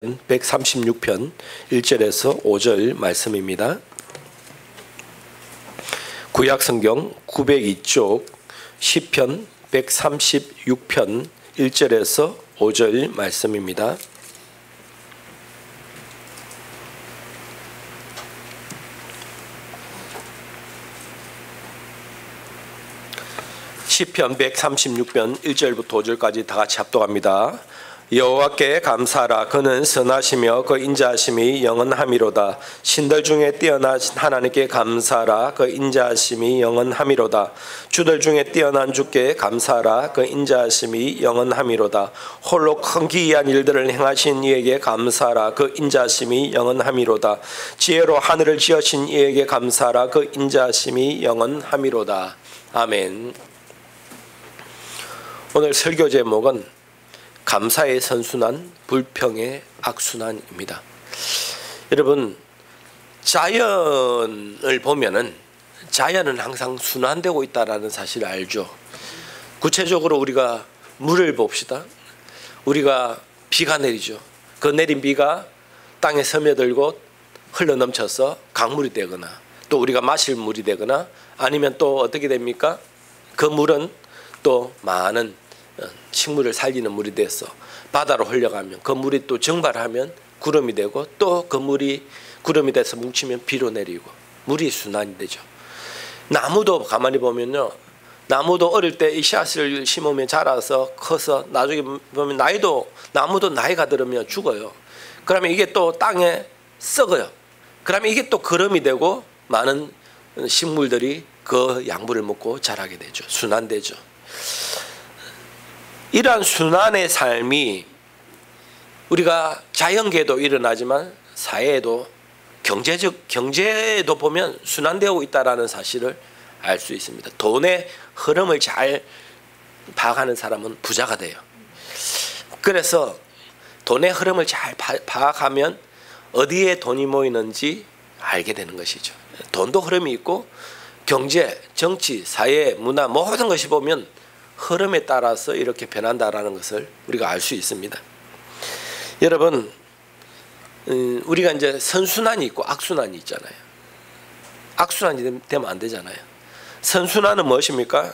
136편 1절에서 5절 말씀입니다. 구약성경 902쪽 시편 136편 1절에서 5절 말씀입니다. 시편 136편 1절부터 5절까지 다 같이 합독합니다. 여호와께 감사하라. 그는 선하시며 그 인자하심이 영원함이로다. 신들 중에 뛰어나신 하나님께 감사하라. 그 인자하심이 영원함이로다. 주들 중에 뛰어난 주께 감사하라. 그 인자하심이 영원함이로다. 홀로 큰 기이한 일들을 행하신 이에게 감사하라. 그 인자하심이 영원함이로다. 지혜로 하늘을 지으신 이에게 감사하라. 그 인자하심이 영원함이로다. 아멘. 오늘 설교 제목은 감사의 선순환, 불평의 악순환입니다. 여러분, 자연을 보면은 자연은 항상 순환되고 있다라는 사실을 알죠. 구체적으로 우리가 물을 봅시다. 우리가 비가 내리죠. 그 내린 비가 땅에 스며들고 흘러넘쳐서 강물이 되거나 또 우리가 마실 물이 되거나 아니면 또 어떻게 됩니까? 그 물은 또 많은 식물을 살리는 물이 돼서 바다로 흘러가면 그 물이 또 증발하면 구름이 되고 또 그 물이 구름이 돼서 뭉치면 비로 내리고 물이 순환이 되죠. 나무도 가만히 보면요, 나무도 어릴 때 이 씨앗을 심으면 자라서 커서 나중에 보면 나무도 나이가 들으면 죽어요. 그러면 이게 또 땅에 썩어요. 그러면 이게 또 거름이 되고 많은 식물들이 그 양분을 먹고 자라게 되죠. 순환되죠. 이러한 순환의 삶이 우리가 자연계에도 일어나지만 사회에도 경제에도 보면 순환되고 있다는 사실을 알 수 있습니다. 돈의 흐름을 잘 파악하는 사람은 부자가 돼요. 그래서 돈의 흐름을 잘 파악하면 어디에 돈이 모이는지 알게 되는 것이죠. 돈도 흐름이 있고 경제, 정치, 사회, 문화 모든 것이 보면 흐름에 따라서 이렇게 변한다라는 것을 우리가 알 수 있습니다. 여러분, 우리가 이제 선순환이 있고 악순환이 있잖아요. 악순환이 되면 안 되잖아요. 선순환은 무엇입니까?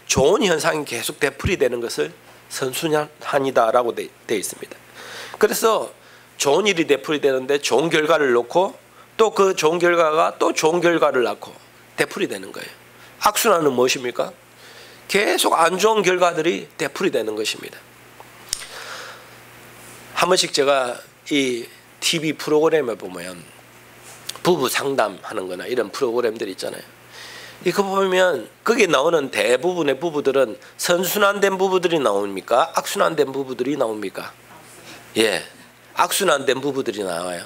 좋은 현상이 계속 되풀이되는 것을 선순환이다라고 되어 있습니다. 그래서 좋은 일이 되풀이되는데 좋은 결과를 놓고 또 그 좋은 결과가 또 좋은 결과를 낳고 되풀이되는 거예요. 악순환은 무엇입니까? 계속 안 좋은 결과들이 되풀이되는 것입니다. 한 번씩 제가 이 TV 프로그램에 보면 부부 상담하는 거나 이런 프로그램들이 있잖아요. 이거 보면 거기에 나오는 대부분의 부부들은 선순환된 부부들이 나옵니까? 악순환된 부부들이 나옵니까? 예, 악순환된 부부들이 나와요.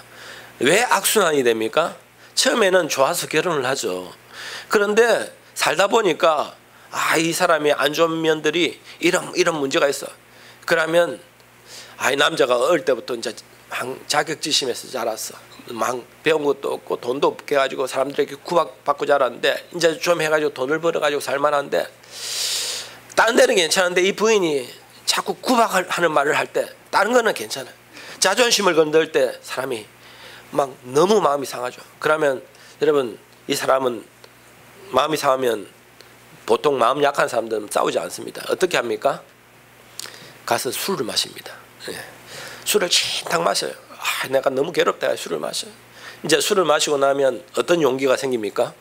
왜 악순환이 됩니까? 처음에는 좋아서 결혼을 하죠. 그런데 살다 보니까 이 사람이 안 좋은 면들이 이런 문제가 있어. 그러면 이 남자가 어릴 때부터 이제 자격지심에서 자랐어. 막 배운 것도 없고 돈도 없게 해가지고 사람들에게 구박받고 자랐는데 이제 좀 해가지고 돈을 벌어가지고 살만한데 다른 데는 괜찮은데 이 부인이 자꾸 구박하는 말을 할 때 다른 거는 괜찮아요. 자존심을 건들 때 사람이 막 너무 마음이 상하죠. 그러면 여러분, 이 사람은 마음이 상하면 보통 마음 약한 사람들은 싸우지 않습니다. 어떻게 합니까? 가서 술을 마십니다. 예. 술을 진탕 마셔요. 내가 너무 괴롭다. 술을 마셔요. 이제 술을 마시고 나면 어떤 용기가 생깁니까?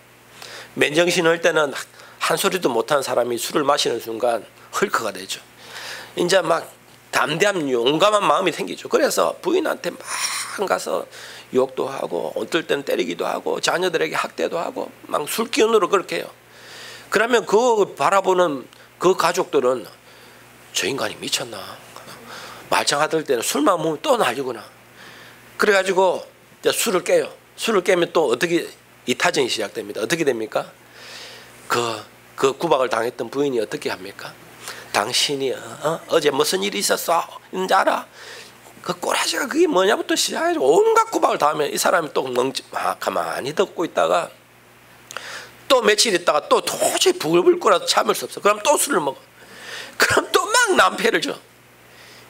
맨정신 할 때는 한 소리도 못하는 사람이 술을 마시는 순간 헐크가 되죠. 이제 막 담대한 용감한 마음이 생기죠. 그래서 부인한테 막 가서 욕도 하고 어떨 때는 때리기도 하고 자녀들에게 학대도 하고 막 술 기운으로 그렇게 해요. 그러면 그 바라보는 그 가족들은 저 인간이 미쳤나? 말짱하들 때는 술만 먹으면 또 난리구나. 그래가지고 이제 술을 깨요. 술을 깨면 또 어떻게 이타전이 시작됩니다. 어떻게 됩니까? 그 구박을 당했던 부인이 어떻게 합니까? 당신이 어제 무슨 일이 있었어? 이제 알아? 그 꼬라지가 그게 뭐냐부터 시작해가지고 온갖 구박을 당하면 이 사람이 또 가만히 듣고 있다가 또 며칠 있다가 또 도저히 부글부글 끓어서 참을 수 없어. 그럼 또 술을 먹어. 그럼 또 막 낭패를 줘.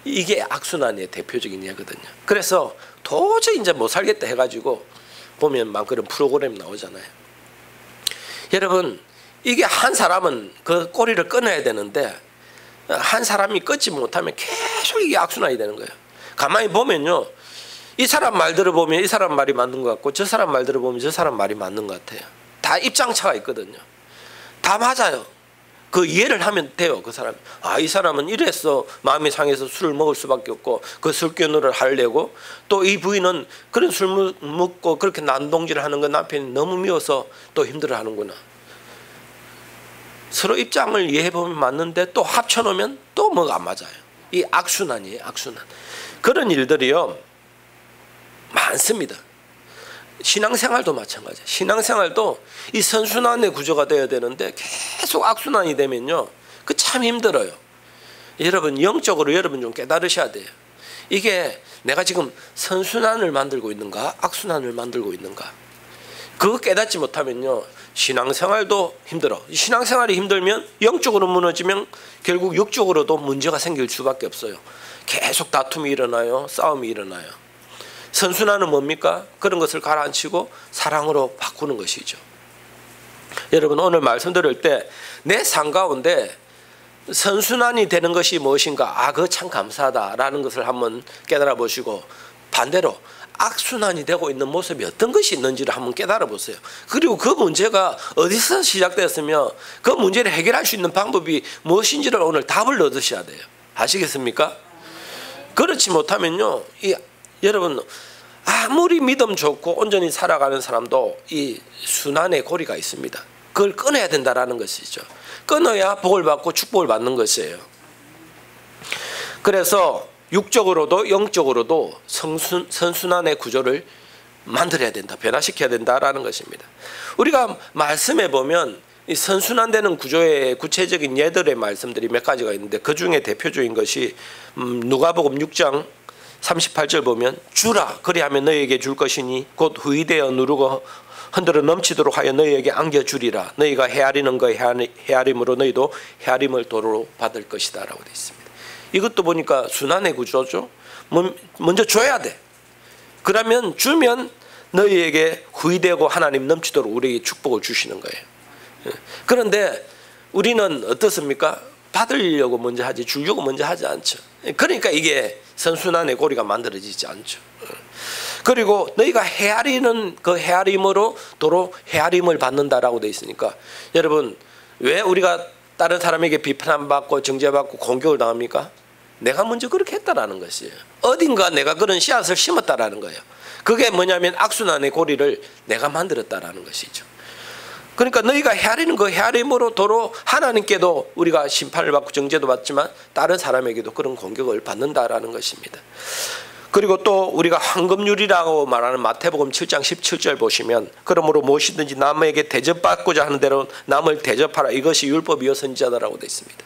이게 악순환의 대표적인 예거든요. 그래서 도저히 이제 못 살겠다 해가지고 보면 막 그런 프로그램 나오잖아요. 여러분, 이게 한 사람은 그 꼬리를 끊어야 되는데 한 사람이 끊지 못하면 계속 이게 악순환이 되는 거예요. 가만히 보면요, 이 사람 말 들어보면 이 사람 말이 맞는 것 같고 저 사람 말 들어보면 저 사람 말이 맞는 것 같아요. 다 입장차가 있거든요. 다 맞아요. 그 이해를 하면 돼요. 그 사람, 아, 이 사람은 이래서 마음이 상해서 술을 먹을 수밖에 없고 그 술견으로 하려고, 또 이 부인은 그런 술 먹고 그렇게 난동질을 하는 건 남편이 너무 미워서 또 힘들어하는구나. 서로 입장을 이해해보면 맞는데 또 합쳐놓으면 또 뭐가 안 맞아요. 이 악순환이에요. 악순환. 그런 일들이요 많습니다. 신앙생활도 마찬가지예요. 신앙생활도 이 선순환의 구조가 되어야 되는데 계속 악순환이 되면요, 그 참 힘들어요. 여러분, 영적으로 여러분 좀 깨달으셔야 돼요. 이게 내가 지금 선순환을 만들고 있는가 악순환을 만들고 있는가, 그거 깨닫지 못하면요 신앙생활도 힘들어. 신앙생활이 힘들면 영적으로 무너지면 결국 육적으로도 문제가 생길 수밖에 없어요. 계속 다툼이 일어나요. 싸움이 일어나요. 선순환은 뭡니까? 그런 것을 가라앉히고 사랑으로 바꾸는 것이죠. 여러분, 오늘 말씀 들을 때 내 삶 가운데 선순환이 되는 것이 무엇인가, 아, 그거 참 감사하다라는 것을 한번 깨달아 보시고, 반대로 악순환이 되고 있는 모습이 어떤 것이 있는지를 한번 깨달아 보세요. 그리고 그 문제가 어디서 시작되었으며 그 문제를 해결할 수 있는 방법이 무엇인지를 오늘 답을 얻으셔야 돼요. 아시겠습니까? 그렇지 못하면요, 여러분, 아무리 믿음 좋고 온전히 살아가는 사람도 이 순환의 고리가 있습니다. 그걸 끊어야 된다라는 것이죠. 끊어야 복을 받고 축복을 받는 것이에요. 그래서 육적으로도 영적으로도 선순환의 구조를 만들어야 된다, 변화시켜야 된다라는 것입니다. 우리가 말씀해 보면 이 선순환되는 구조의 구체적인 예들의 말씀들이 몇 가지가 있는데, 그 중에 대표적인 것이 누가복음 6장 38절 보면, 주라 그리하면 너희에게 줄 것이니 곧 후이되어 누르고 흔들어 넘치도록 하여 너희에게 안겨주리라. 너희가 헤아리는 거 헤아림으로 너희도 헤아림을 도로 받을 것이다 라고 되어 있습니다. 이것도 보니까 순환의 구조죠. 먼저 줘야 돼. 그러면 주면 너희에게 후이되고 하나님 넘치도록 우리에게 축복을 주시는 거예요. 그런데 우리는 어떻습니까? 받으려고 먼저 하지 주려고 먼저 하지 않죠. 그러니까 이게 선순환의 고리가 만들어지지 않죠. 그리고 너희가 헤아리는 그 헤아림으로 도로 헤아림을 받는다라고 되어 있으니까, 여러분, 왜 우리가 다른 사람에게 비판받고 정죄받고 공격을 당합니까? 내가 먼저 그렇게 했다라는 것이에요. 어딘가 내가 그런 씨앗을 심었다라는 거예요. 그게 뭐냐면 악순환의 고리를 내가 만들었다라는 것이죠. 그러니까 너희가 헤아리는 그 헤아림으로 도로 하나님께도 우리가 심판을 받고 정죄도 받지만 다른 사람에게도 그런 공격을 받는다라는 것입니다. 그리고 또 우리가 황금률이라고 말하는 마태복음 7장 17절 보시면, 그러므로 무엇이든지 남에게 대접받고자 하는 대로 남을 대접하라. 이것이 율법이요 선지자다라고 되어 있습니다.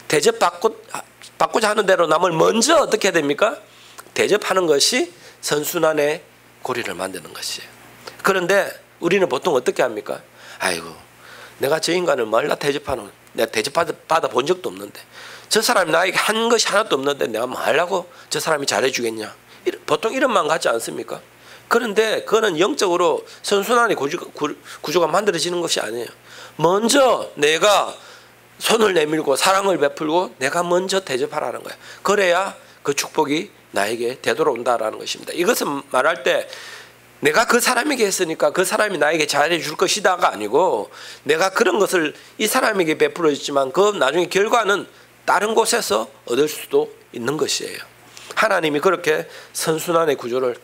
대접받고자 하는 대로 남을 먼저 어떻게 해야 됩니까? 대접하는 것이 선순환의 고리를 만드는 것이에요. 그런데 우리는 보통 어떻게 합니까? 아이고, 내가 저 인간을 말라 대접하는, 내가 대접받아 본 적도 없는데, 저 사람이 나에게 한 것이 하나도 없는데 내가 뭐 하려고 저 사람이 잘해주겠냐, 보통 이런 마음 갖지 않습니까? 그런데 그거는 영적으로 선순환의 구조가 만들어지는 것이 아니에요. 먼저 내가 손을 내밀고 사랑을 베풀고 내가 먼저 대접하라는 거예요. 그래야 그 축복이 나에게 되돌아온다라는 것입니다. 이것은 말할 때 내가 그 사람에게 했으니까 그 사람이 나에게 잘해 줄 것이다가 아니고, 내가 그런 것을 이 사람에게 베풀어줬지만 그 나중에 결과는 다른 곳에서 얻을 수도 있는 것이에요. 하나님이 그렇게 선순환의 구조를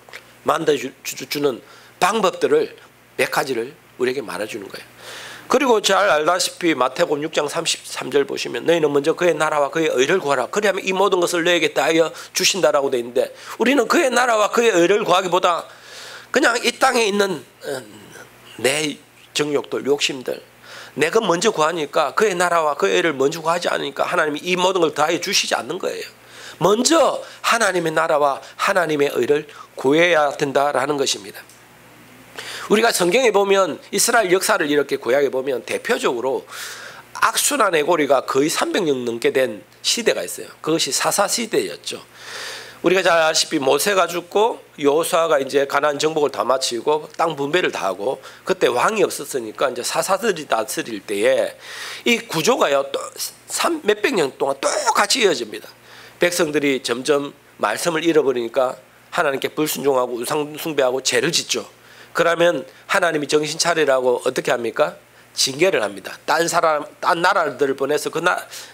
만들어주는 방법들을 몇 가지를 우리에게 말해주는 거예요. 그리고 잘 알다시피 마태복음 6장 33절 보시면, 너희는 먼저 그의 나라와 그의 의를 구하라. 그리하면 이 모든 것을 너희에게 다하여 주신다라고 되어 있는데, 우리는 그의 나라와 그의 의를 구하기보다 그냥 이 땅에 있는 내 정욕들, 욕심들, 내가 먼저 구하니까, 그의 나라와 그의 의를 먼저 구하지 않으니까 하나님이 이 모든 걸 다해 주시지 않는 거예요. 먼저 하나님의 나라와 하나님의 의를 구해야 된다라는 것입니다. 우리가 성경에 보면 이스라엘 역사를 이렇게 구약에 보면 대표적으로 악순환의 고리가 거의 300년 넘게 된 시대가 있어요. 그것이 사사시대였죠. 우리가 잘 아시다시피 모세가 죽고 여호수아가 이제 가나안 정복을 다 마치고 땅 분배를 다 하고, 그때 왕이 없었으니까 이제 사사들이 다스릴 때에 이 구조가요 또 몇백 년 동안 똑같이 이어집니다. 백성들이 점점 말씀을 잃어버리니까 하나님께 불순종하고 우상 숭배하고 죄를 짓죠. 그러면 하나님이 정신 차리라고 어떻게 합니까? 징계를 합니다. 딴 나라들을 보내서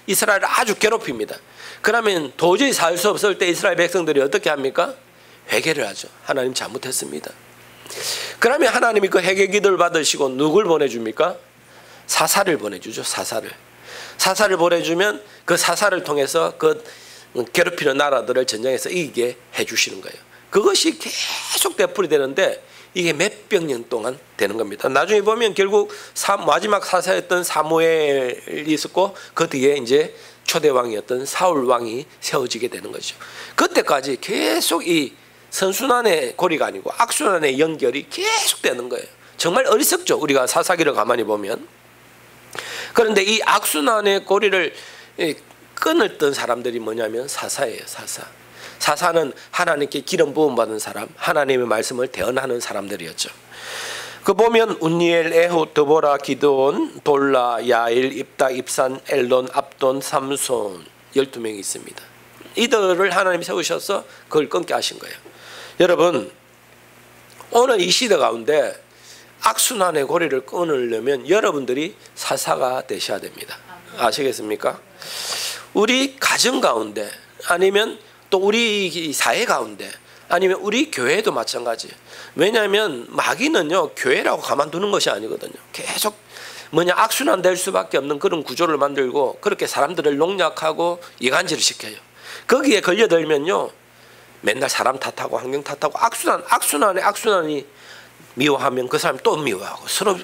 이스라엘을 아주 괴롭힙니다. 그러면 도저히 살 수 없을 때 이스라엘 백성들이 어떻게 합니까? 회개를 하죠. 하나님 잘못했습니다. 그러면 하나님이 그 회개 기도를 받으시고 누굴 보내줍니까? 사사를 보내주죠. 사사를 보내주면 그 사사를 통해서 그 괴롭히는 나라들을 전쟁에서 이기게 해주시는 거예요. 그것이 계속 되풀이 되는데 이게 몇백 년 동안 되는 겁니다. 나중에 보면 결국 마지막 사사였던 사무엘이 있었고, 그 뒤에 이제 초대 왕이었던 사울 왕이 세워지게 되는 거죠. 그때까지 계속 이 선순환의 고리가 아니고 악순환의 연결이 계속 되는 거예요. 정말 어리석죠. 우리가 사사기를 가만히 보면. 그런데 이 악순환의 고리를 끊었던 사람들이 뭐냐면 사사예요. 사사는 하나님께 기름 부음 받은 사람, 하나님의 말씀을 대언하는 사람들이었죠. 그 보면 운니엘, 에훗, 드보라, 기드온, 돌라, 야일, 입다, 입산, 엘론, 압돈, 삼손 12명이 있습니다. 이들을 하나님이 세우셔서 그걸 끊게 하신 거예요. 여러분, 오늘 이 시대 가운데 악순환의 고리를 끊으려면 여러분들이 사사가 되셔야 됩니다. 아시겠습니까? 우리 가정 가운데, 아니면 또 우리 사회 가운데, 아니면 우리 교회도 마찬가지. 왜냐하면 마귀는요 교회라고 가만두는 것이 아니거든요. 계속 악순환 될 수밖에 없는 그런 구조를 만들고 그렇게 사람들을 농락하고 이간질을 시켜요. 거기에 걸려들면요 맨날 사람 탓하고 환경 탓하고 악순환이 미워하면 그 사람 또 미워하고 서로.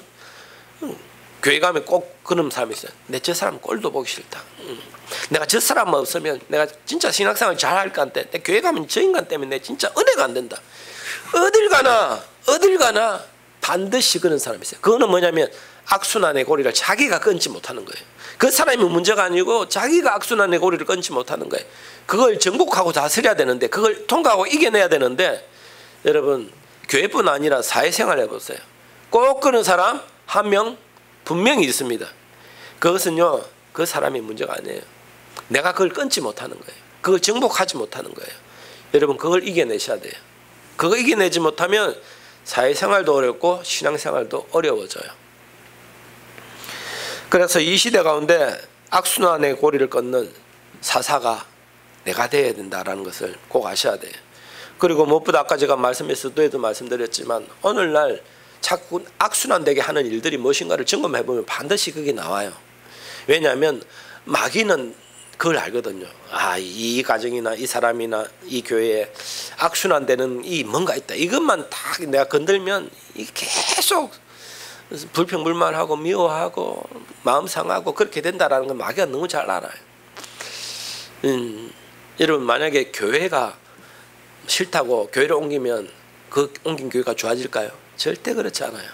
교회 가면 꼭 그런 사람이 있어요. 저 사람 꼴도 보기 싫다. 내가 저 사람 없으면 내가 진짜 신앙생활 잘할 것 같아. 내 교회 가면 저 인간 때문에 내 진짜 은혜가 안 된다. 어딜 가나 반드시 그런 사람이 있어요. 그거는 뭐냐면 악순환의 고리를 자기가 끊지 못하는 거예요. 그 사람이 문제가 아니고 자기가 악순환의 고리를 끊지 못하는 거예요. 그걸 정복하고 다스려야 되는데, 그걸 통과하고 이겨내야 되는데, 여러분 교회뿐 아니라 사회생활 해보세요. 꼭 그런 사람 한 명 분명히 있습니다. 그것은요 그 사람이 문제가 아니에요. 내가 그걸 끊지 못하는 거예요. 그걸 정복하지 못하는 거예요. 여러분 그걸 이겨내셔야 돼요. 그거 이겨내지 못하면 사회생활도 어렵고 신앙생활도 어려워져요. 그래서 이 시대 가운데 악순환의 고리를 끊는 사사가 내가 되어야 된다라는 것을 꼭 아셔야 돼요. 그리고 무엇보다 아까 제가 말씀에서도 말씀드렸지만 오늘날 자꾸 악순환되게 하는 일들이 무엇인가를 점검해보면 반드시 그게 나와요. 왜냐하면 마귀는 그걸 알거든요. 이 가정이나 이 사람이나 이 교회에 악순환되는 이 뭔가 있다. 이것만 딱 내가 건들면 이게 계속 불평불만하고 미워하고 마음 상하고 그렇게 된다라는 걸 마귀가 너무 잘 알아요. 여러분 만약에 교회가 싫다고 교회를 옮기면 그 옮긴 교회가 좋아질까요? 절대 그렇지 않아요.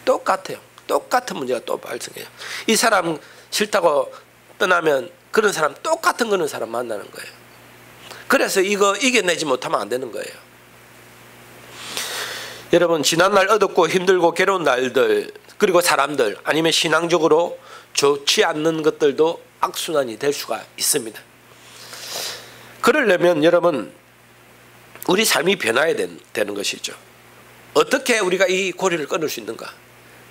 똑같아요. 똑같은 문제가 또 발생해요. 이 사람 싫다고 떠나면 그런 사람 똑같은 그런 사람 만나는 거예요. 그래서 이거 이겨내지 못하면 안 되는 거예요. 여러분 지난날 어둡고 힘들고 괴로운 날들, 그리고 사람들, 아니면 신앙적으로 좋지 않는 것들도 악순환이 될 수가 있습니다. 그러려면 여러분 우리 삶이 변화해야 되는 것이죠. 어떻게 우리가 이 고리를 끊을 수 있는가?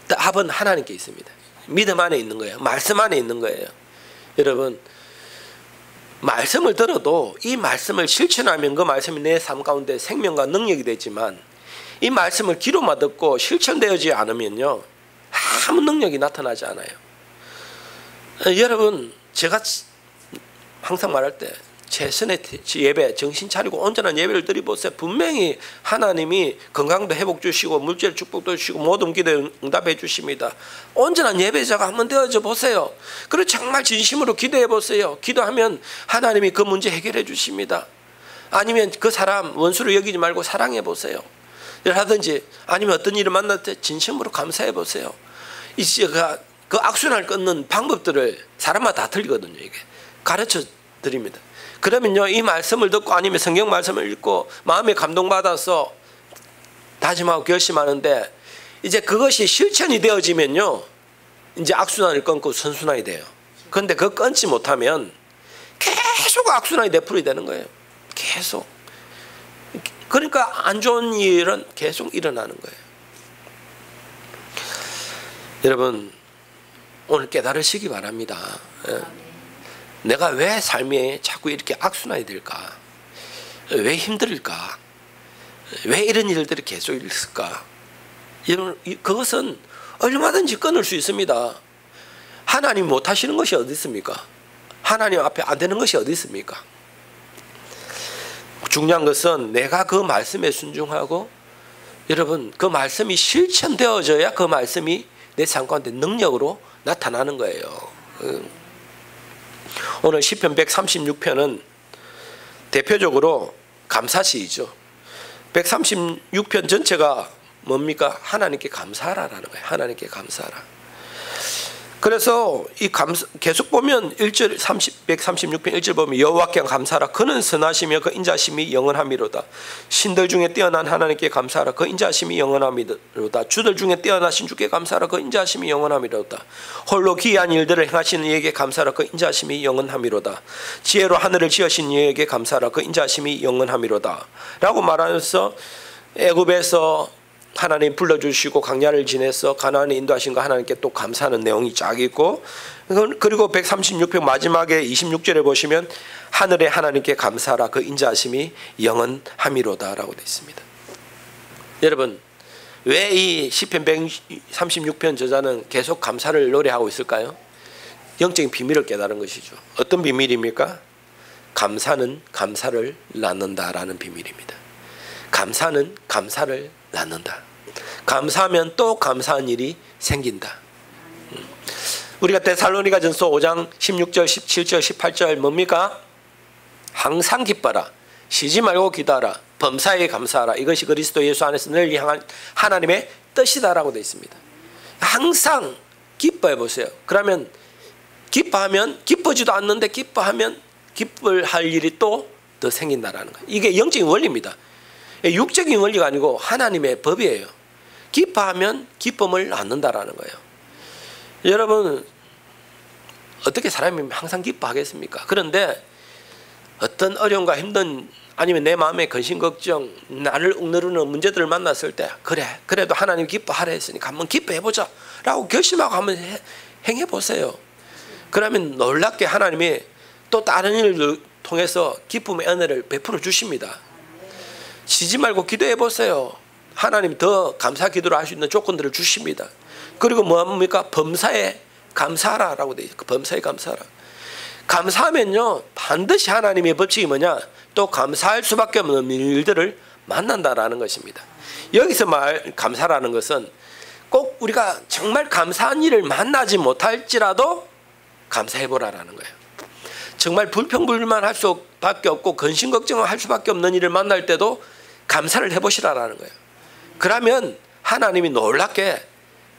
답은 하나님께 있습니다. 믿음 안에 있는 거예요. 말씀 안에 있는 거예요. 여러분 말씀을 들어도 이 말씀을 실천하면 그 말씀이 내 삶 가운데 생명과 능력이 되지만, 이 말씀을 귀로만 듣고 실천되어지지 않으면요 아무 능력이 나타나지 않아요. 여러분 제가 항상 말할 때 최선의 예배, 정신 차리고 온전한 예배를 드려보세요. 분명히 하나님이 건강도 회복 주시고 물질 축복도 주시고 모든 기도에 응답해 주십니다. 온전한 예배자가 한번 되어져 보세요. 그리고 정말 진심으로 기도해 보세요. 기도하면 하나님이 그 문제 해결해 주십니다. 아니면 그 사람 원수로 여기지 말고 사랑해 보세요. 하든지 아니면 어떤 일을 만날 때 진심으로 감사해 보세요. 그 악순환을 끊는 방법들을 사람마다 다 틀리거든요. 이게 가르쳐 드립니다. 그러면요, 이 말씀을 듣고 아니면 성경 말씀을 읽고 마음에 감동받아서 다짐하고 결심하는데, 이제 그것이 실천이 되어지면요, 이제 악순환을 끊고 선순환이 돼요. 그런데 그거 끊지 못하면 계속 악순환이 되풀이 되는 거예요. 계속. 그러니까 안 좋은 일은 계속 일어나는 거예요. 여러분, 오늘 깨달으시기 바랍니다. 내가 왜 삶에 자꾸 이렇게 악순환이 될까? 왜 힘들까? 왜 이런 일들이 계속 있을까? 그것은 얼마든지 끊을 수 있습니다. 하나님 못 하시는 것이 어디 있습니까? 하나님 앞에 안 되는 것이 어디 있습니까? 중요한 것은 내가 그 말씀에 순종하고, 여러분, 그 말씀이 실천되어져야 그 말씀이 내 삶 가운데 능력으로 나타나는 거예요. 오늘 시편 136편은 대표적으로 감사시이죠. 136편 전체가 뭡니까? 하나님께 감사하라라는 거예요. 하나님께 감사하라. 그래서 이 계속 보면 1절 136편 1절 보면 여호와께 감사하라. 그는 선하시며 그 인자심이 영원함이로다. 신들 중에 뛰어난 하나님께 감사하라. 그 인자심이 영원함이로다. 주들 중에 뛰어나신 주께 감사하라. 그 인자심이 영원함이로다. 홀로 기이한 일들을 행하시는 이에게 감사하라. 그 인자심이 영원함이로다. 지혜로 하늘을 지으신 이에게 감사하라. 그 인자심이 영원함이로다. 라고 말하면서 애굽에서 하나님 불러주시고 광야를 지내서 가나안에 인도하신 거 하나님께 또 감사하는 내용이 쫙 있고, 그리고 136편 마지막에 26절에 보시면 하늘의 하나님께 감사하라. 그 인자하심이 영원함이로다 라고 되어 있습니다. 여러분, 왜 이 시편 136편 저자는 계속 감사를 노래하고 있을까요? 영적인 비밀을 깨달은 것이죠. 어떤 비밀입니까? 감사는 감사를 낳는다라는 비밀입니다. 감사는 감사를 낳는다. 감사하면 또 감사한 일이 생긴다. 우리가 데살로니가전서 5장 16절, 17절, 18절 뭡니까? 항상 기뻐라. 쉬지 말고 기도하라. 범사에 감사하라. 이것이 그리스도 예수 안에서 늘 향한 하나님의 뜻이다라고 되어 있습니다. 항상 기뻐해 보세요. 그러면 기뻐하면, 기뻐지도 않는데 기뻐하면 기뻐할 일이 또 더 생긴다라는 거예요. 이게 영적인 원리입니다. 육적인 원리가 아니고 하나님의 법이에요. 기뻐하면 기쁨을 낳는다라는 거예요. 여러분, 어떻게 사람이 항상 기뻐하겠습니까? 그런데 어떤 어려움과 힘든, 아니면 내 마음의 근심 걱정, 나를 억누르는 문제들을 만났을 때, 그래도 하나님 기뻐하라 했으니까 한번 기뻐해보자 라고 결심하고 한번 행해보세요. 그러면 놀랍게 하나님이 또 다른 일을 통해서 기쁨의 은혜를 베풀어 주십니다. 쉬지 말고 기도해 보세요. 하나님 더 감사 기도를 할 수 있는 조건들을 주십니다. 그리고 뭐합니까? 범사에 감사하라라고 되어 있어요. 범사에 감사하라. 감사하면요, 반드시 하나님의 법칙이 뭐냐? 또 감사할 수밖에 없는 일들을 만난다라는 것입니다. 여기서 감사라는 것은 꼭 우리가 정말 감사한 일을 만나지 못할지라도 감사해보라라는 거예요. 정말 불평불만할 수밖에 없고 근심 걱정을 할 수밖에 없는 일을 만날 때도 감사를 해보시라라는 거예요. 그러면 하나님이 놀랍게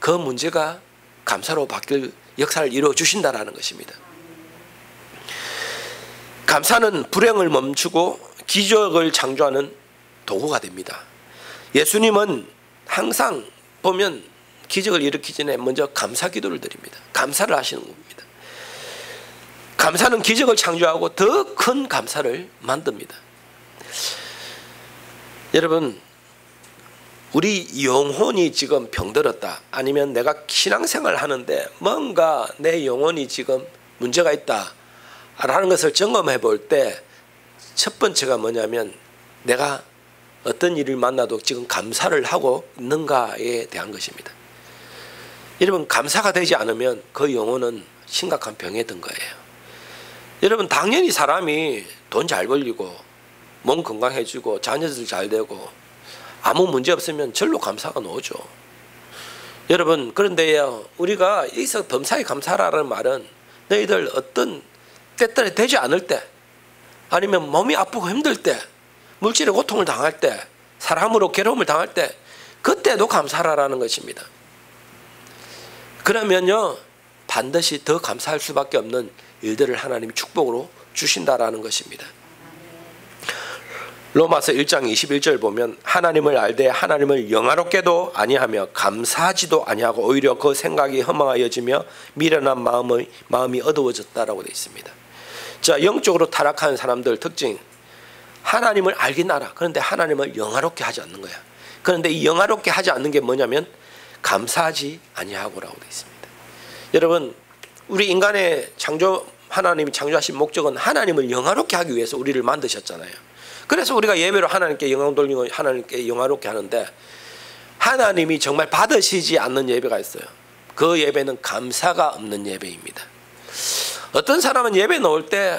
그 문제가 감사로 바뀔 역사를 이루어 주신다라는 것입니다. 감사는 불행을 멈추고 기적을 창조하는 도구가 됩니다. 예수님은 항상 보면 기적을 일으키기 전에 먼저 감사 기도를 드립니다. 감사를 하시는 겁니다. 감사는 기적을 창조하고 더 큰 감사를 만듭니다. 여러분, 우리 영혼이 지금 병들었다, 아니면 내가 신앙생활을 하는데 뭔가 내 영혼이 지금 문제가 있다 라는 것을 점검해 볼 때 첫 번째가 뭐냐면, 내가 어떤 일을 만나도 지금 감사를 하고 있는가에 대한 것입니다. 여러분, 감사가 되지 않으면 그 영혼은 심각한 병에 든 거예요. 여러분, 당연히 사람이 돈 잘 벌리고 몸 건강해지고 자녀들 잘 되고 아무 문제 없으면 절로 감사가 나오죠. 여러분, 그런데요, 우리가 여기서 범사에 감사하라는 말은 너희들 어떤 때때로 되지 않을 때, 아니면 몸이 아프고 힘들 때, 물질의 고통을 당할 때, 사람으로 괴로움을 당할 때, 그때도 감사하라는 것입니다. 그러면요, 반드시 더 감사할 수밖에 없는 일들을 하나님이 축복으로 주신다라는 것입니다. 로마서 1장 21절 보면 하나님을 알되 하나님을 영화롭게도 아니하며 감사하지도 아니하고 오히려 그 생각이 허망하여지며 미련한 마음이 어두워졌다라고 되어 있습니다. 자, 영적으로 타락한 사람들 특징, 하나님을 알긴 알아. 그런데 하나님을 영화롭게 하지 않는 거야. 그런데 이 영화롭게 하지 않는 게 뭐냐면 감사하지 아니하고라고 되어 있습니다. 여러분, 우리 인간의 하나님이 창조하신 목적은 하나님을 영화롭게 하기 위해서 우리를 만드셨잖아요. 그래서 우리가 예배로 하나님께 영광 돌리고 하나님께 영화롭게 하는데, 하나님이 정말 받으시지 않는 예배가 있어요. 그 예배는 감사가 없는 예배입니다. 어떤 사람은 예배 나올 때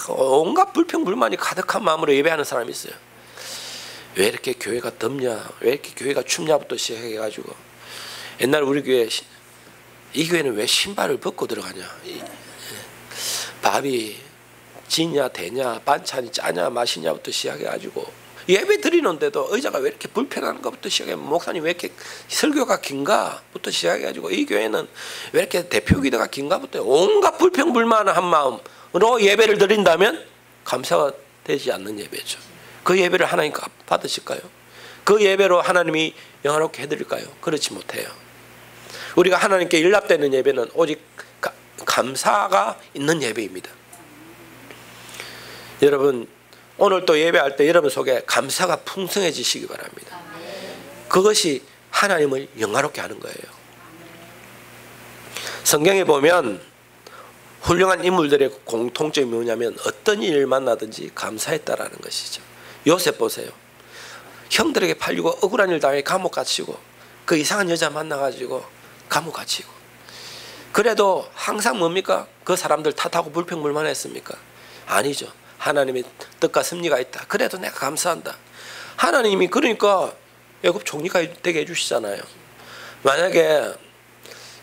온갖 불평불만이 가득한 마음으로 예배하는 사람이 있어요. 왜 이렇게 교회가 덥냐, 왜 이렇게 교회가 춥냐부터 시작해가지고, 옛날 우리 교회, 이 교회는 왜 신발을 벗고 들어가냐, 밥이 지냐 되냐, 반찬이 짜냐 맛이냐부터 시작해가지고, 예배 드리는데도 의자가 왜 이렇게 불편한 것부터 시작해, 목사님 왜 이렇게 설교가 긴가부터 시작해가지고, 이 교회는 왜 이렇게 대표 기도가 긴가부터 온갖 불평불만한 마음으로 예배를 드린다면 감사가 되지 않는 예배죠. 그 예배를 하나님 받으실까요? 그 예배로 하나님이 영화롭게 해드릴까요? 그렇지 못해요. 우리가 하나님께 일납되는 예배는 오직 감사가 있는 예배입니다. 여러분, 오늘 또 예배할 때 여러분 속에 감사가 풍성해지시기 바랍니다. 그것이 하나님을 영화롭게 하는 거예요. 성경에 보면 훌륭한 인물들의 공통점이 뭐냐면 어떤 일을 만나든지 감사했다라는 것이죠. 요셉 보세요. 형들에게 팔리고 억울한 일 당해 감옥 갇히고, 그 이상한 여자 만나가지고 감옥 갇히고, 그래도 항상 뭡니까? 그 사람들 탓하고 불평불만했습니까? 아니죠. 하나님의 뜻과 섭리가 있다. 그래도 내가 감사한다. 하나님이 그러니까 애굽 총리가 되게 해주시잖아요. 만약에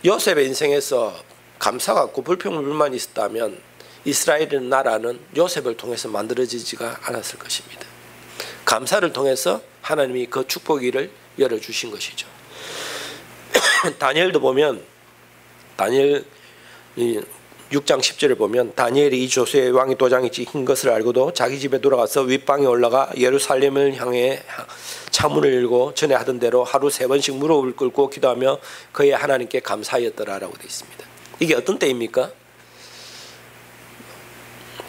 요셉의 인생에서 감사가 없고 불평불만이 있었다면 이스라엘 나라는 요셉을 통해서 만들어지지가 않았을 것입니다. 감사를 통해서 하나님이 그 축복의 열어주신 것이죠. 다니엘도 보면, 다니엘 6장 10절을 보면, 다니엘이 이 조세의 왕이 도장이 찍힌 것을 알고도 자기 집에 돌아가서 윗방에 올라가 예루살렘을 향해 차문을 열고 전에 하던 대로 하루 3번씩 무릎을 꿇고 기도하며 그의 하나님께 감사하였더라라고 되어 있습니다. 이게 어떤 때입니까?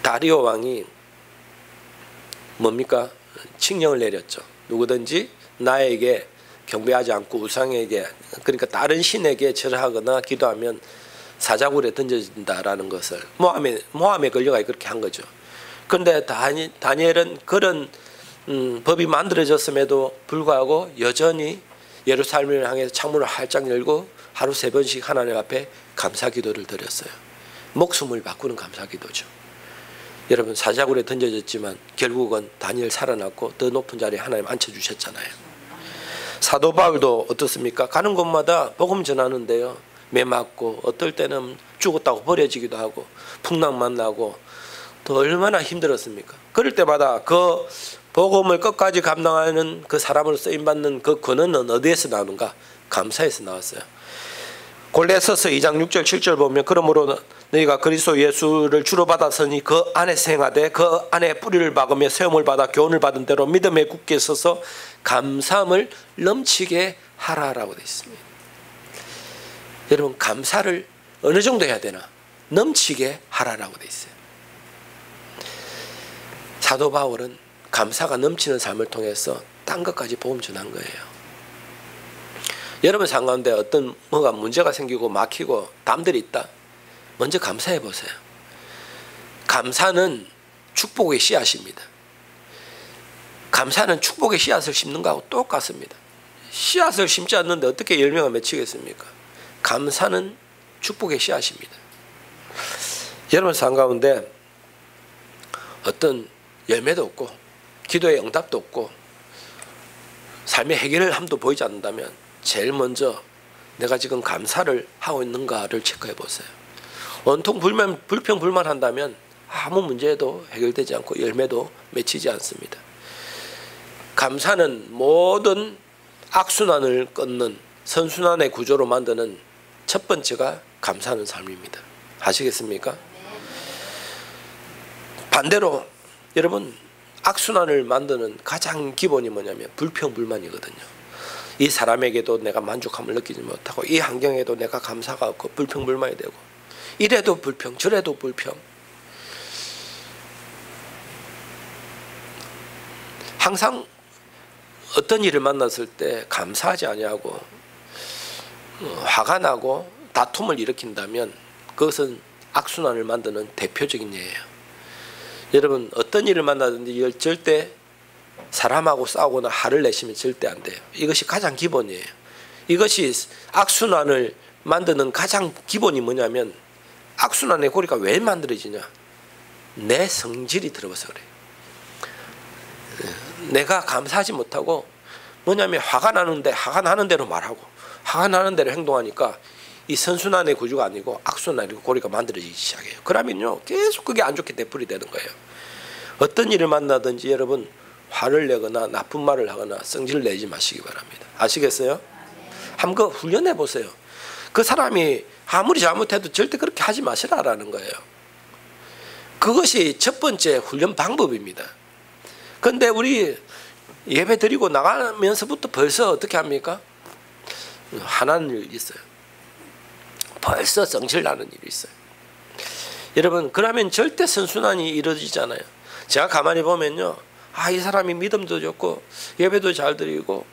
다리오 왕이 뭡니까? 칙령을 내렸죠. 누구든지 나에게 경배하지 않고 우상에게, 그러니까 다른 신에게 절하거나 기도하면 사자굴에 던져진다라는 것을 모함에 걸려가 그렇게 한 거죠. 그런데 다니엘은 그런 법이 만들어졌음에도 불구하고 여전히 예루살렘을 향해서 창문을 활짝 열고 하루 3번씩 하나님 앞에 감사 기도를 드렸어요. 목숨을 바꾸는 감사 기도죠. 여러분, 사자굴에 던져졌지만 결국은 다니엘 살아났고 더 높은 자리에 하나님 앉혀주셨잖아요. 사도 바울도 어떻습니까? 가는 곳마다 복음 전하는데요, 매 맞고 어떨 때는 죽었다고 버려지기도 하고 풍랑 만나고 또 얼마나 힘들었습니까? 그럴 때마다 그 복음을 끝까지 감당하는 그 사람으로 쓰임받는 그 권한은 어디에서 나오는가? 감사에서 나왔어요. 골로새서 2장 6절 7절 보면, 그러므로 너희가 그리스도 예수를 주로 받았으니 그 안에 행하되 그 안에 뿌리를 박으며 세움을 받아 교훈을 받은 대로 믿음에 굳게 서서 감사함을 넘치게 하라라고 되어 있습니다. 여러분, 감사를 어느 정도 해야 되나? 넘치게 하라라고 되어 있어요. 사도 바울은 감사가 넘치는 삶을 통해서 딴 것까지 복음 전한 거예요. 여러분 삶 가운데 어떤 뭐가 문제가 생기고 막히고 담들이 있다? 먼저 감사해 보세요. 감사는 축복의 씨앗입니다. 감사는 축복의 씨앗을 심는 거하고 똑같습니다. 씨앗을 심지 않는데 어떻게 열매가 맺히겠습니까? 감사는 축복의 씨앗입니다. 여러분 삶 가운데 어떤 열매도 없고 기도의 응답도 없고 삶의 해결함도 보이지 않는다면 제일 먼저 내가 지금 감사를 하고 있는가를 체크해 보세요. 온통 불평불만한다면 아무 문제도 해결되지 않고 열매도 맺히지 않습니다. 감사는 모든 악순환을 끊는 선순환의 구조로 만드는 첫 번째가 감사하는 삶입니다. 아시겠습니까? 반대로 여러분, 악순환을 만드는 가장 기본이 뭐냐면 불평불만이거든요. 이 사람에게도 내가 만족함을 느끼지 못하고 이 환경에도 내가 감사가 없고 불평불만이 되고 이래도 불평 저래도 불평. 항상 어떤 일을 만났을 때 감사하지 아니하고 화가 나고 다툼을 일으킨다면 그것은 악순환을 만드는 대표적인 예예요. 여러분, 어떤 일을 만나든지 절대 사람하고 싸우거나 화를 내시면 절대 안 돼요. 이것이 가장 기본이에요. 이것이 악순환을 만드는 가장 기본이 뭐냐면, 악순환의 고리가 왜 만들어지냐? 내 성질이 들어가서 그래요. 내가 감사하지 못하고 뭐냐면 화가 나는데 화가 나는 대로 말하고 화가 나는 대로 행동하니까 이 선순환의 구조가 아니고 악순환의 고리가 만들어지기 시작해요. 그러면요 계속 그게 안 좋게 되풀이 되는 거예요. 어떤 일을 만나든지 여러분 화를 내거나 나쁜 말을 하거나 성질을 내지 마시기 바랍니다. 아시겠어요? 한번 훈련해 보세요. 그 사람이 아무리 잘못해도 절대 그렇게 하지 마시라라는 거예요. 그것이 첫 번째 훈련 방법입니다. 그런데 우리 예배 드리고 나가면서부터 벌써 어떻게 합니까? 화나는 일이 있어요. 벌써 성질 나는 일이 있어요. 여러분, 그러면 절대 선순환이 이루어지잖아요. 제가 가만히 보면요, 이 사람이 믿음도 좋고 예배도 잘 드리고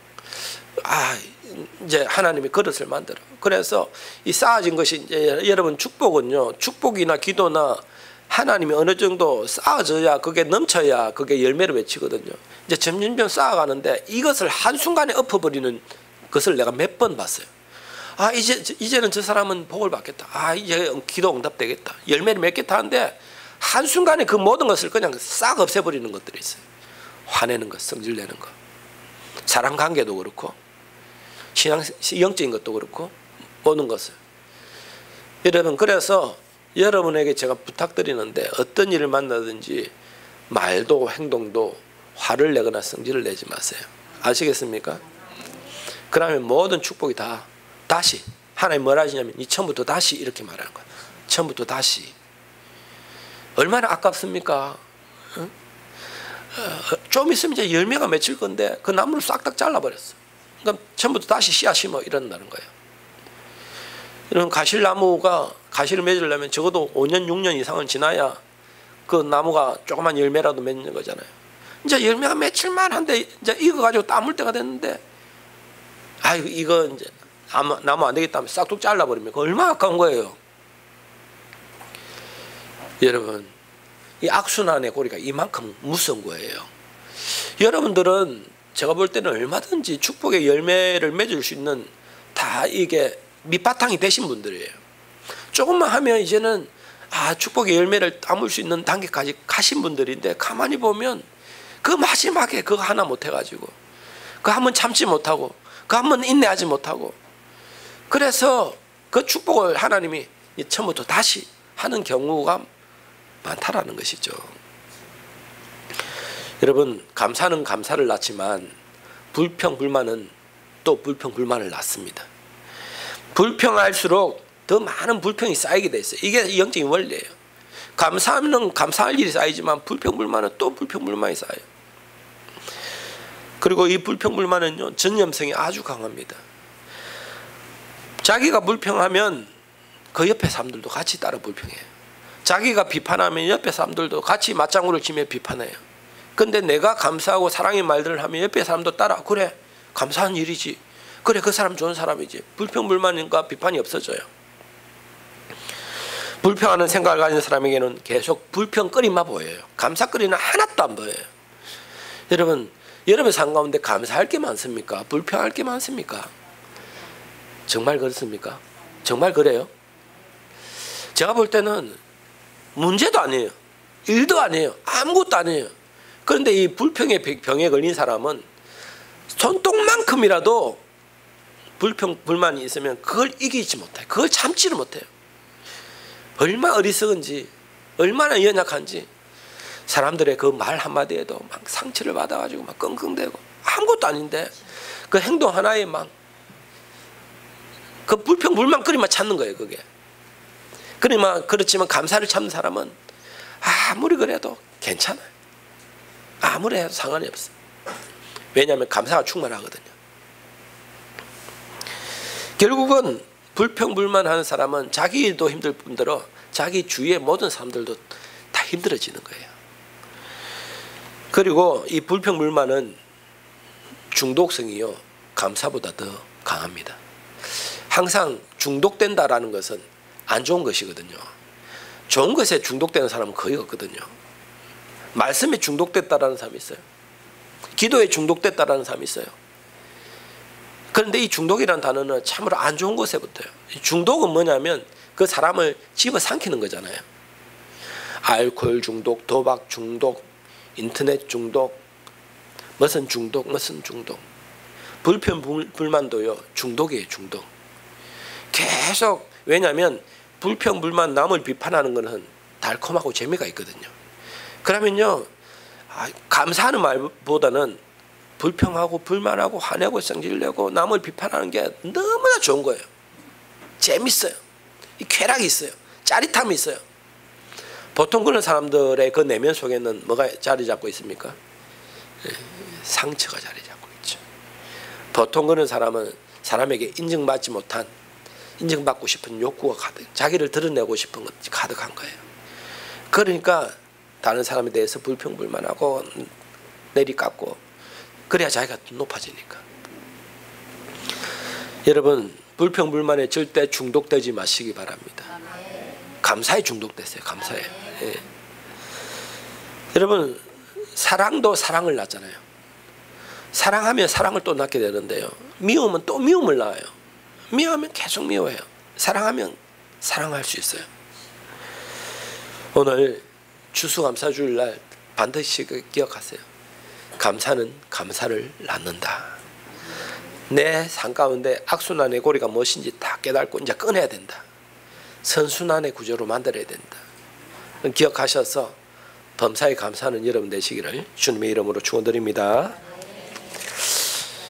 이제 하나님이 그릇을 만들어. 그래서 이 쌓아진 것이 이제 여러분 축복은요, 축복이나 기도나 하나님이 어느 정도 쌓아져야 그게 넘쳐야 그게 열매를 맺히거든요. 이제 점점 쌓아가는데 이것을 한순간에 엎어버리는 것을 내가 몇 번 봤어요. 이제는 저 사람은 복을 받겠다. 이제 기도 응답되겠다. 열매를 맺겠다 하는데 한순간에 그 모든 것을 그냥 싹 없애버리는 것들이 있어요. 화내는 것, 성질내는 것, 사랑관계도 그렇고 영적인 것도 그렇고 모든 것을. 여러분, 그래서 여러분에게 제가 부탁드리는데 어떤 일을 만나든지 말도 행동도 화를 내거나 성질을 내지 마세요. 아시겠습니까? 그러면 모든 축복이 다시 하나님 뭐라 하시냐면 이 처음부터 다시 이렇게 말하는 거예요. 처음부터 다시. 얼마나 아깝습니까? 좀 있으면 이제 열매가 맺힐 건데 그 나무를 싹 잘라버렸어. 그러니까 처음부터 다시 씨앗 심어 이런다는 거예요. 이런 가실나무가 가시를 맺으려면 적어도 5년 6년 이상은 지나야 그 나무가 조그만 열매라도 맺는 거잖아요. 이제 열매가 맺힐만 한데 이제 이거 가지고 따물 때가 됐는데 이거 이제 나무 안 되겠다 하면 싹둑 잘라버리면 그거 얼마나 아까운 거예요. 여러분, 이 악순환의 고리가 이만큼 무서운 거예요. 여러분들은 제가 볼 때는 얼마든지 축복의 열매를 맺을 수 있는 다 이게 밑바탕이 되신 분들이에요. 조금만 하면 이제는 축복의 열매를 따물 수 있는 단계까지 가신 분들인데 가만히 보면 그 마지막에 그거 하나 못해가지고 그 한번 참지 못하고 그 한번 인내하지 못하고 그래서 그 축복을 하나님이 처음부터 다시 하는 경우가 많다라는 것이죠. 여러분, 감사는 감사를 낳지만 불평불만은 또 불평불만을 낳습니다. 불평할수록 더 많은 불평이 쌓이게 돼 있어요. 이게 영적인 원리예요. 감사하면 감사할 일이 쌓이지만 불평불만은 또 불평불만이 쌓여요. 그리고 이 불평불만은요, 전염성이 아주 강합니다. 자기가 불평하면 그 옆에 사람들도 같이 따라 불평해요. 자기가 비판하면 옆에 사람들도 같이 맞장구를 치며 비판해요. 근데 내가 감사하고 사랑의 말들을 하면 옆에 사람도 따라 그래 감사한 일이지, 그래 그 사람 좋은 사람이지. 불평불만과 비판이 없어져요. 불평하는 생각을 가진 사람에게는 계속 불평거리만 보여요. 감사거리는 하나도 안 보여요. 여러분 삶 가운데 감사할 게 많습니까? 불평할 게 많습니까? 정말 그렇습니까? 정말 그래요? 제가 볼 때는 문제도 아니에요. 일도 아니에요. 아무것도 아니에요. 그런데 이 불평의 병에 걸린 사람은 손톱만큼이라도 불평, 불만이 있으면 그걸 이기지 못해요. 그걸 참지를 못해요. 얼마나 어리석은지, 얼마나 연약한지. 사람들의 그 말 한마디에도 막 상처를 받아가지고 막 끙끙대고 아무것도 아닌데 그 행동 하나에 막 그 불평, 불만거리만 찾는 거예요, 그게. 그렇지만 감사를 참는 사람은 아무리 그래도 괜찮아요. 아무리 해도 상관이 없어요. 왜냐하면 감사가 충만하거든요. 결국은 불평불만하는 사람은 자기도 힘들 뿐더러 자기 주위의 모든 사람들도 다 힘들어지는 거예요. 그리고 이 불평불만은 중독성이요 감사보다 더 강합니다. 항상 중독된다라는 것은 안 좋은 것이거든요. 좋은 것에 중독되는 사람은 거의 없거든요. 말씀에 중독됐다라는 사람이 있어요. 기도에 중독됐다라는 사람이 있어요. 그런데 이 중독이라는 단어는 참으로 안 좋은 것에 붙어요. 중독은 뭐냐면 그 사람을 집어삼키는 거잖아요. 알코올 중독, 도박 중독, 인터넷 중독, 무슨 중독, 무슨 중독. 불평불만도요 중독이에요. 중독. 계속 왜냐하면 불평불만 남을 비판하는 것은 달콤하고 재미가 있거든요. 그러면요 감사하는 말보다는 불평하고 불만하고 화내고 성질내고 남을 비판하는 게 너무나 좋은 거예요. 재밌어요. 이 쾌락이 있어요. 짜릿함이 있어요. 보통 그런 사람들의 그 내면 속에는 뭐가 자리 잡고 있습니까? 상처가 자리 잡고 있죠. 보통 그런 사람은 사람에게 인정받지 못한 인정받고 싶은 욕구가 가득, 자기를 드러내고 싶은 것이 가득한 거예요. 그러니까 다른 사람에 대해서 불평불만하고 내리깎고 그래야 자기가 높아지니까. 여러분 불평불만에 절대 중독되지 마시기 바랍니다. 감사에 중독됐어요. 감사에. 예. 여러분 사랑도 사랑을 낳잖아요. 사랑하면 사랑을 또 낳게 되는데요. 미움은 또 미움을 낳아요. 미워하면 계속 미워해요. 사랑하면 사랑할 수 있어요. 오늘 추수감사주일날 반드시 기억하세요. 감사는 감사를 낳는다. 내 삶 가운데 악순환의 고리가 무엇인지 다 깨닫고 이제 끊어야 된다. 선순환의 구조로 만들어야 된다. 기억하셔서 범사에 감사하는 여러분 되시기를 주님의 이름으로 축원드립니다.